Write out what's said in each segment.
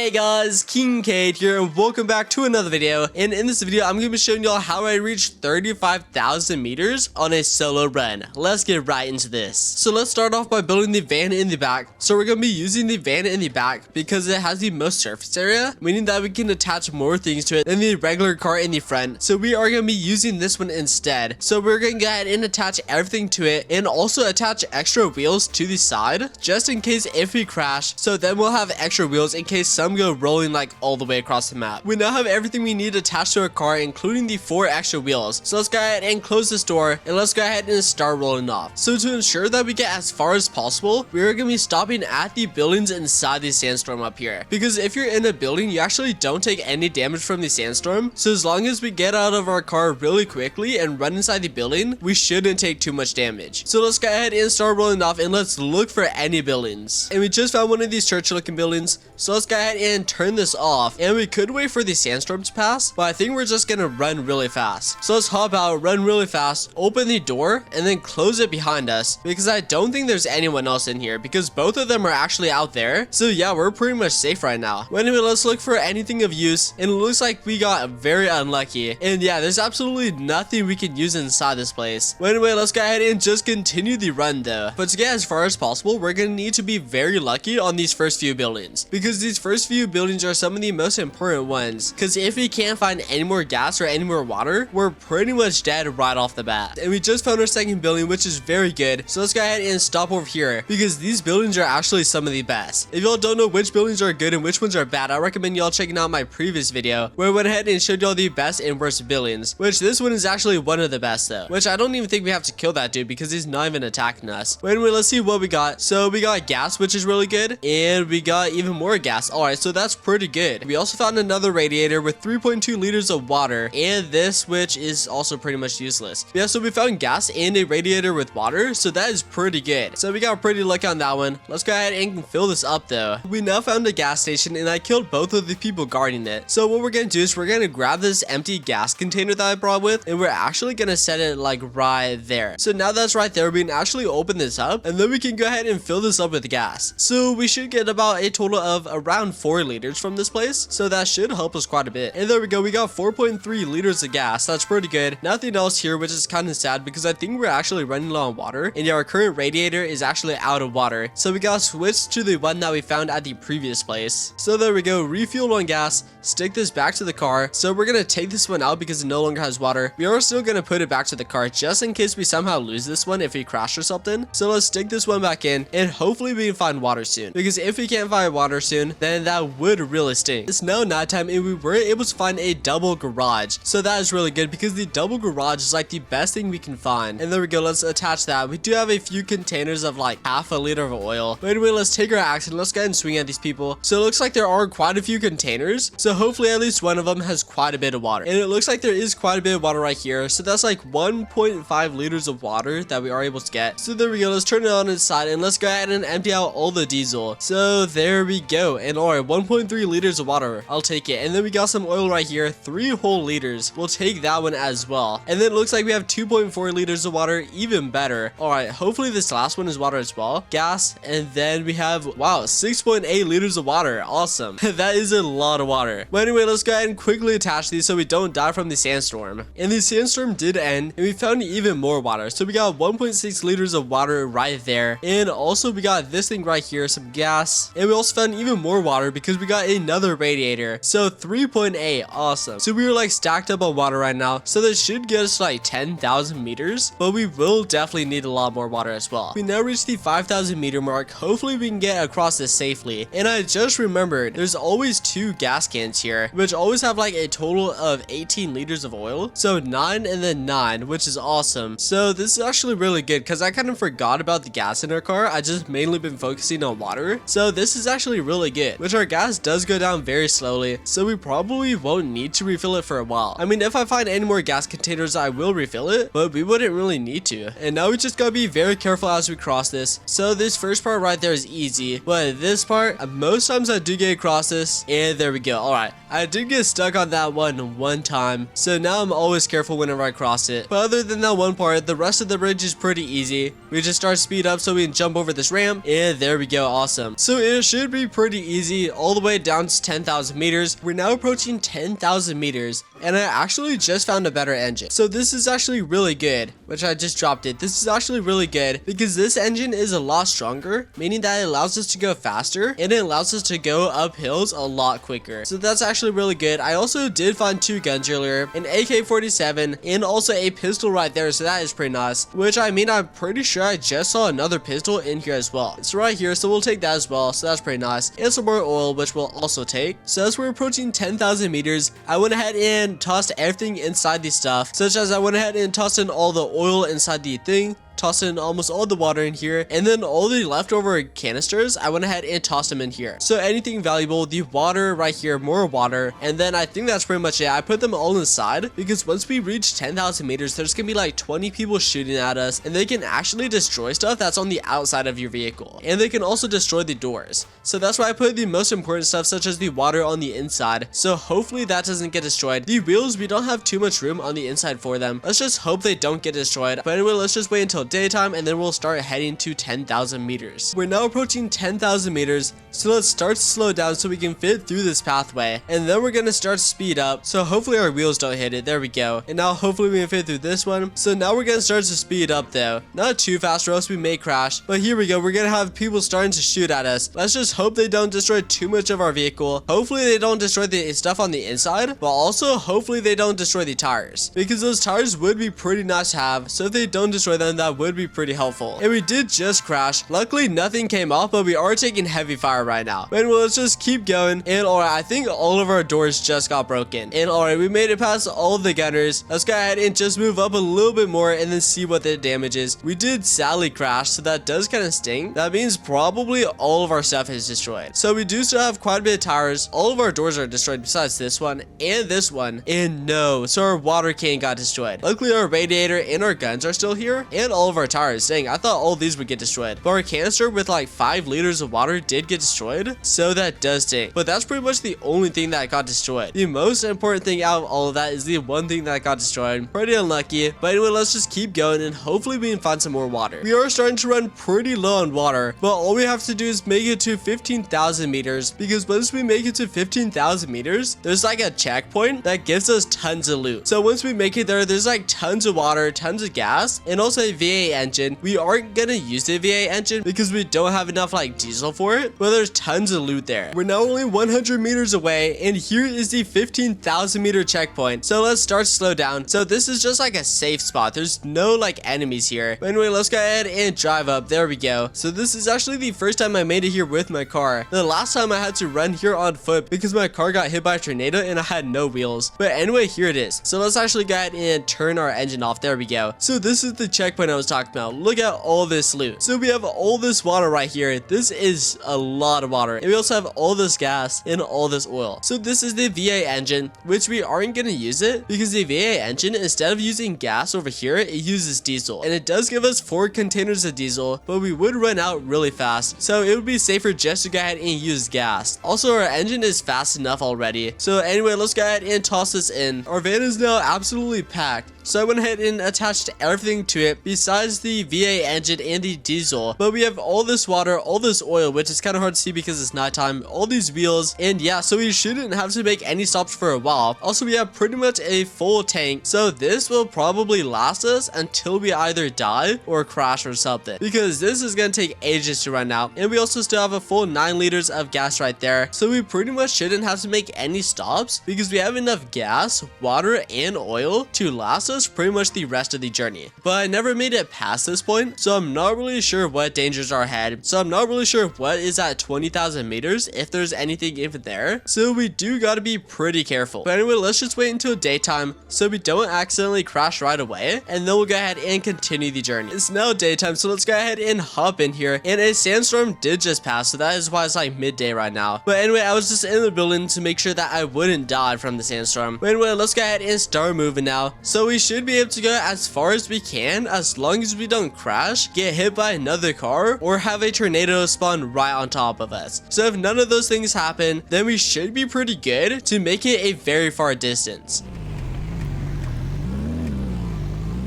Hey guys, Kingkade here, and welcome back to another video. And in this video, I'm going to be showing y'all how I reached 35,000 meters on a solo run. Let's get right into this. So let's start off by building the van in the back. So we're going to be using the van in the back because it has the most surface area, meaning that we can attach more things to it than the regular car in the front. So we are going to be using this one instead. So we're going to go ahead and attach everything to it, and also attach extra wheels to the side just in case if we crash. So then we'll have extra wheels in case some go rolling like all the way across the map. We now have everything we need attached to our car, including the 4 extra wheels. So let's go ahead and close this door, and let's go ahead and start rolling off. So to ensure that we get as far as possible, we are going to be stopping at the buildings inside the sandstorm up here, because if you're in a building, you actually don't take any damage from the sandstorm. So as long as we get out of our car really quickly and run inside the building, we shouldn't take too much damage. So let's go ahead and start rolling off, and let's look for any buildings. And we just found one of these church looking buildings, so let's go ahead and turn this off. And we could wait for the sandstorm to pass, but I think we're just gonna run really fast. So let's hop out, run really fast, open the door, and then close it behind us, because I don't think there's anyone else in here, because both of them are actually out there. So yeah, we're pretty much safe right now. Well, anyway, let's look for anything of use, and it looks like we got very unlucky. And yeah, there's absolutely nothing we can use inside this place. Well, anyway, let's go ahead and just continue the run though. But to get as far as possible, we're gonna need to be very lucky on these first few buildings, because these first few buildings are some of the most important ones, because if we can't find any more gas or any more water, we're pretty much dead right off the bat. And we just found our second building, which is very good. So let's go ahead and stop over here, because these buildings are actually some of the best. If y'all don't know which buildings are good and which ones are bad, I recommend y'all checking out my previous video where I went ahead and showed y'all the best and worst buildings, which this one is actually one of the best though, which I don't even think we have to kill that dude because he's not even attacking us. But anyway, let's see what we got. So we got gas, which is really good, and we got even more gas. All right, so that's pretty good. We also found another radiator with 3.2 liters of water, and this, which is also pretty much useless. Yeah, so we found gas and a radiator with water, so that is pretty good. So we got pretty lucky on that one. Let's go ahead and fill this up though. We now found a gas station, and I killed both of the people guarding it. So what we're gonna do is we're gonna grab this empty gas container that I brought with, and we're actually gonna set it like right there. So now that's right there, we can actually open this up, and then we can go ahead and fill this up with gas. So we should get about a total of around 4 liters from this place, so that should help us quite a bit. And there we go, we got 4.3 liters of gas. That's pretty good. Nothing else here, which is kind of sad because I think we're actually running low on water, and our current radiator is actually out of water, so we gotta switch to the one that we found at the previous place. So there we go, refuel on gas, stick this back to the car. So we're gonna take this one out because it no longer has water. We are still gonna put it back to the car just in case we somehow lose this one if we crash or something. So let's stick this one back in, and hopefully we can find water soon, because if we can't find water soon, then that would really stink. It's now nighttime, and we were able to find a double garage, so that is really good because the double garage is like the best thing we can find. And there we go, let's attach that. We do have a few containers of like half a liter of oil. But anyway, let's take our axe and let's go ahead and swing at these people. So it looks like there are quite a few containers, so hopefully at least one of them has quite a bit of water. And it looks like there is quite a bit of water right here, so that's like 1.5 liters of water that we are able to get. So there we go, let's turn it on inside, and let's go ahead and empty out all the diesel. So there we go, and all right, 1.3 liters of water, I'll take it. And then we got some oil right here, 3 whole liters, we'll take that one as well. And then it looks like we have 2.4 liters of water, even better. All right, hopefully this last one is water as well. Gas, and then we have, wow, 6.8 liters of water. Awesome. That is a lot of water. But anyway, let's go ahead and quickly attach these so we don't die from the sandstorm. And the sandstorm did end, and we found even more water. So we got 1.6 liters of water right there, and also we got this thing right here, some gas, and we also found even more water because we got another radiator. So 3.8, awesome. So we are like stacked up on water right now, so this should get us to like 10,000 meters, but we will definitely need a lot more water as well. We now reached the 5,000 meter mark. Hopefully we can get across this safely. And I just remembered there's always 2 gas cans here, which always have like a total of 18 liters of oil, so 9 and then 9, which is awesome. So this is actually really good because I kind of forgot about the gas in our car. I just mainly been focusing on water, so this is actually really good, which our gas does go down very slowly, so we probably won't need to refill it for a while. I mean, if I find any more gas containers, I will refill it, but we wouldn't really need to. And now we just gotta be very careful as we cross this. So this first part right there is easy, but this part, most times I do get across this, and there we go. All right, I did get stuck on that one time, so now I'm always careful whenever I cross it. But other than that one part, the rest of the bridge is pretty easy. We just start speed up so we can jump over this ramp, and there we go. Awesome. So it should be pretty easy. all the way down to 10,000 meters. We're now approaching 10,000 meters, and I actually just found a better engine. So this is actually really good, which I just dropped it. This is actually really good because this engine is a lot stronger, meaning that it allows us to go faster and it allows us to go up hills a lot quicker. So that's actually really good. I also did find 2 guns earlier, an AK-47 and also a pistol right there, so that is pretty nice, which I mean, I'm pretty sure I just saw another pistol in here as well. It's right here, so we'll take that as well, so that's pretty nice, and some more oil, which we'll also take. So as we're approaching 10,000 meters, I went ahead and tossed everything inside the stuff, such as I went ahead and tossed in all the oil inside the thing, tossed in almost all the water in here, and then all the leftover canisters, I went ahead and tossed them in here. So anything valuable, the water right here, more water, and then I think that's pretty much it. I put them all inside because once we reach 10,000 meters, there's gonna be like 20 people shooting at us, and they can actually destroy stuff that's on the outside of your vehicle, and they can also destroy the doors. So that's why I put the most important stuff, such as the water, on the inside, so hopefully that doesn't get destroyed. The wheels, we don't have too much room on the inside for them. Let's just hope they don't get destroyed. But anyway, let's just wait until daytime, and then we'll start heading to 10,000 meters. We're now approaching 10,000 meters, so let's start to slow down so we can fit through this pathway, and then we're gonna start to speed up, so hopefully our wheels don't hit it. There we go. And now hopefully we can fit through this one. So now we're gonna start to speed up though, not too fast or else we may crash, but here we go. We're gonna have people starting to shoot at us. Let's just hope they don't destroy too much of our vehicle. Hopefully they don't destroy the stuff on the inside, but also hopefully they don't destroy the tires, because those tires would be pretty nice to have. So if they don't destroy them, that would be pretty helpful. And we did just crash. Luckily nothing came off, but we are taking heavy fire right now. But anyway, let's just keep going. And alright, I think all of our doors just got broken. And alright, we made it past all the gunners. Let's go ahead and just move up a little bit more and then see what the damage is. We did sadly crash, so that does kind of sting. That means probably all of our stuff is destroyed. So we do still have quite a bit of tires. All of our doors are destroyed besides this one and this one. And no, so our water can got destroyed. Luckily our radiator and our guns are still here, and all of our tires. Dang, I thought all these would get destroyed, but our canister with like 5 liters of water did get destroyed, so that does stink. But that's pretty much the only thing that got destroyed. The most important thing out of all of that is the one thing that got destroyed. Pretty unlucky, but anyway, let's just keep going and hopefully we can find some more water. We are starting to run pretty low on water, but all we have to do is make it to 15,000 meters, because once we make it to 15,000 meters, there's like a checkpoint that gives us tons of loot. So once we make it there's like tons of water, tons of gas, and also a V8 engine. We aren't gonna use the V8 engine because we don't have enough like diesel for it, but there's tons of loot there. We're now only 100 meters away, and here is the 15,000 meter checkpoint. So let's start to slow down. So this is just like a safe spot. There's no like enemies here. But anyway, let's go ahead and drive up. There we go. So this is actually the first time I made it here with my car. The last time I had to run here on foot because my car got hit by a tornado and I had no wheels. But anyway, here it is. So let's actually go ahead and turn our engine off. There we go. So this is the checkpoint I was talking about. Look at all this loot. So we have all this water right here. This is a lot of water. And we also have all this gas and all this oil. So this is the V8 engine, which we aren't going to use it because the V8 engine, instead of using gas over here, it uses diesel. And it does give us 4 containers of diesel, but we would run out really fast. So it would be safer just to go ahead and use gas. Also, our engine is fast enough already. So anyway, let's go ahead and toss this in. Our van is now absolutely packed. So I went ahead and attached everything to it besides the V8 engine and the diesel. But we have all this water, all this oil, which is kind of hard to see because it's nighttime, all these wheels, and yeah, so we shouldn't have to make any stops for a while. Also, we have pretty much a full tank, so this will probably last us until we either die or crash or something, because this is going to take ages to run out. And we also still have a full 9 liters of gas right there, so we pretty much shouldn't have to make any stops because we have enough gas, water, and oil to last us pretty much the rest of the journey. But I never made it past this point, so I'm not really sure what dangers are ahead. So I'm not really sure what is at 20,000 meters, if there's anything even there. So we do gotta be pretty careful. But anyway, let's just wait until daytime so we don't accidentally crash right away, and then we'll go ahead and continue the journey. It's now daytime, so let's go ahead and hop in here. And a sandstorm did just pass, so that is why it's like midday right now. But anyway, I was just in the building to make sure that I wouldn't die from the sandstorm. But anyway, let's go ahead and start moving now. So we should be able to go as far as we can, as long as we don't crash, get hit by another car, or have a tornado spawn right on top of us. So if none of those things happen, then we should be pretty good to make it a very far distance.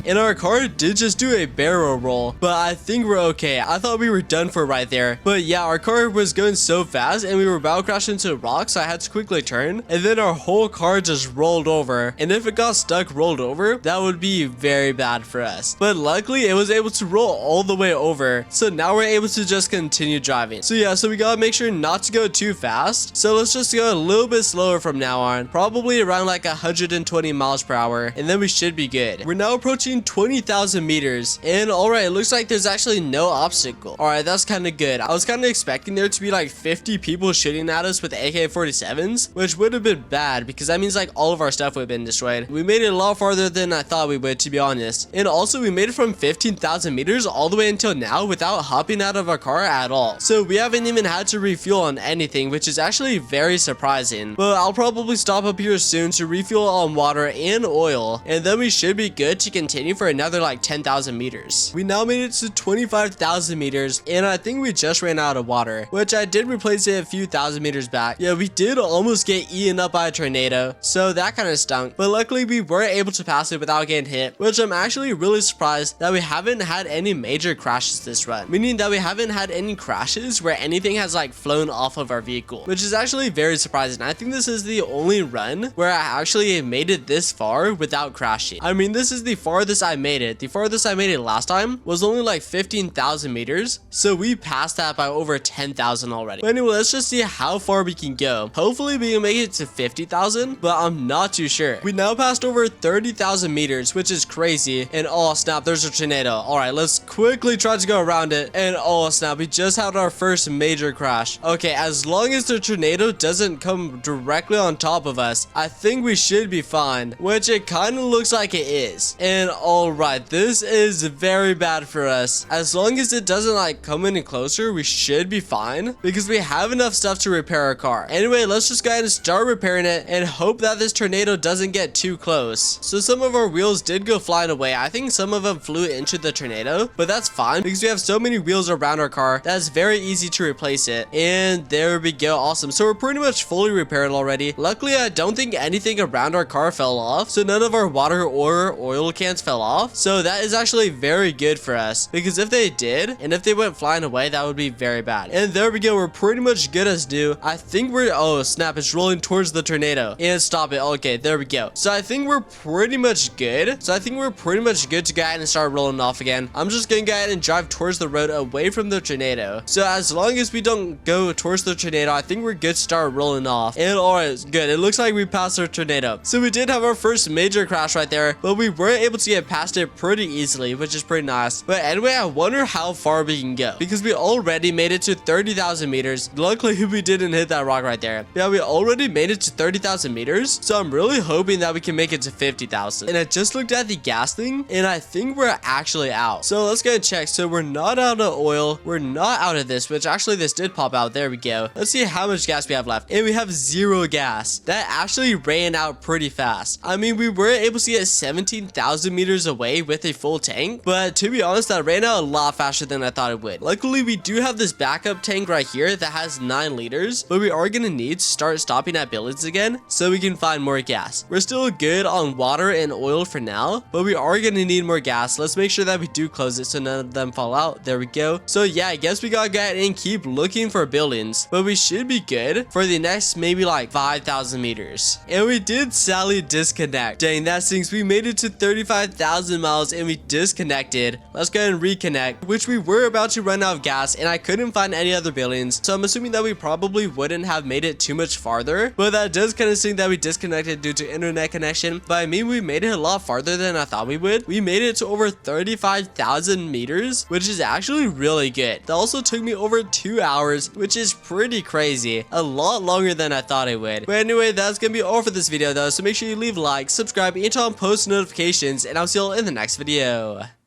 and our car did just do a barrel roll, but I think we're okay. I thought we were done for right there, but yeah, our car was going so fast and we were about to crash into a rock, so I had to quickly turn, and then our whole car just rolled over, and if it got stuck rolled over, that would be very bad for us. But luckily it was able to roll all the way over, so now we're able to just continue driving. So yeah, so we gotta make sure not to go too fast, so let's just go a little bit slower from now on, probably around like 120 miles per hour, and then we should be good. We're now approaching 20,000 meters, and alright, it looks like there's actually no obstacle. Alright, that's kind of good. I was kind of expecting there to be like 50 people shooting at us with AK-47s, which would have been bad because that means like all of our stuff would have been destroyed. We made it a lot farther than I thought we would, to be honest. And also we made it from 15,000 meters all the way until now without hopping out of our car at all. So we haven't even had to refuel on anything, which is actually very surprising. But I'll probably stop up here soon to refuel on water and oil, and then we should be good to continue for another like 10,000 meters. We now made it to 25,000 meters, and I think we just ran out of water, which I did replace it a few thousand meters back. Yeah, we did almost get eaten up by a tornado, so that kind of stunk, but luckily we were able to pass it without getting hit, which I'm actually really surprised that we haven't had any major crashes this run, meaning that we haven't had any crashes where anything has like flown off of our vehicle, which is actually very surprising. I think this is the only run where I actually made it this far without crashing. I mean, this is the farthest I made it. The farthest I made it last time was only like 15,000 meters, so we passed that by over 10,000 already. But anyway, let's just see how far we can go. Hopefully we can make it to 50,000, but I'm not too sure. We now passed over 30,000 meters, which is crazy, and oh snap, there's a tornado. Alright, let's quickly try to go around it, and oh snap, we just had our first major crash. Okay, as long as the tornado doesn't come directly on top of us, I think we should be fine, which it kind of looks like it is. And alright, this is very bad for us. As long as it doesn't like come any closer, we should be fine because we have enough stuff to repair our car. Anyway, let's just go ahead and start repairing it and hope that this tornado doesn't get too close. So some of our wheels did go flying away. I think some of them flew into the tornado, but that's fine because we have so many wheels around our car that's very easy to replace it. And there we go. Awesome. So we're pretty much fully repaired already. Luckily, I don't think anything around our car fell off, so none of our water or oil cans fell off, so that is actually very good for us, because if they did and if they went flying away, that would be very bad. And there we go, we're pretty much good as new. I think we're, oh snap, it's rolling towards the tornado, and stop it. Okay, there we go. So I think we're pretty much good. To go ahead and start rolling off again. I'm just gonna go ahead and drive towards the road away from the tornado. So as long as we don't go towards the tornado, I think we're good to start rolling off. And alright, good, it looks like we passed our tornado. So we did have our first major crash right there, but we were able to get past it pretty easily, which is pretty nice. But anyway, I wonder how far we can go, because we already made it to 30,000 meters. Luckily we didn't hit that rock right there. Yeah, we already made it to 30,000 meters, so I'm really hoping that we can make it to 50,000. And I just looked at the gas thing, and I think we're actually out. So let's go and check. So we're not out of oil, we're not out of this, which actually this did pop out. There we go. Let's see how much gas we have left, and we have 0 gas. That actually ran out pretty fast. I mean, we were able to get 17,000 meters away with a full tank, but to be honest, that ran out a lot faster than I thought it would. Luckily, we do have this backup tank right here that has 9 liters, but we are gonna need to start stopping at buildings again so we can find more gas. We're still good on water and oil for now, but we are gonna need more gas. Let's make sure that we do close it so none of them fall out. There we go. So yeah, I guess we gotta go ahead and keep looking for buildings, but we should be good for the next maybe like 5,000 meters. And we did sadly disconnect. Dang, that stinks. We made it to 35,000 miles and we disconnected. Let's go ahead and reconnect, which we were about to run out of gas, and I couldn't find any other buildings, so I'm assuming that we probably wouldn't have made it too much farther, but that does kind of stink that we disconnected due to internet connection. But I mean, we made it a lot farther than I thought we would. We made it to over 35,000 meters, which is actually really good. That also took me over 2 hours, which is pretty crazy. A lot longer than I thought it would. But anyway, that's gonna be all for this video though, so make sure you leave a like, subscribe, and turn on post notifications, and I'll see you all in the next video.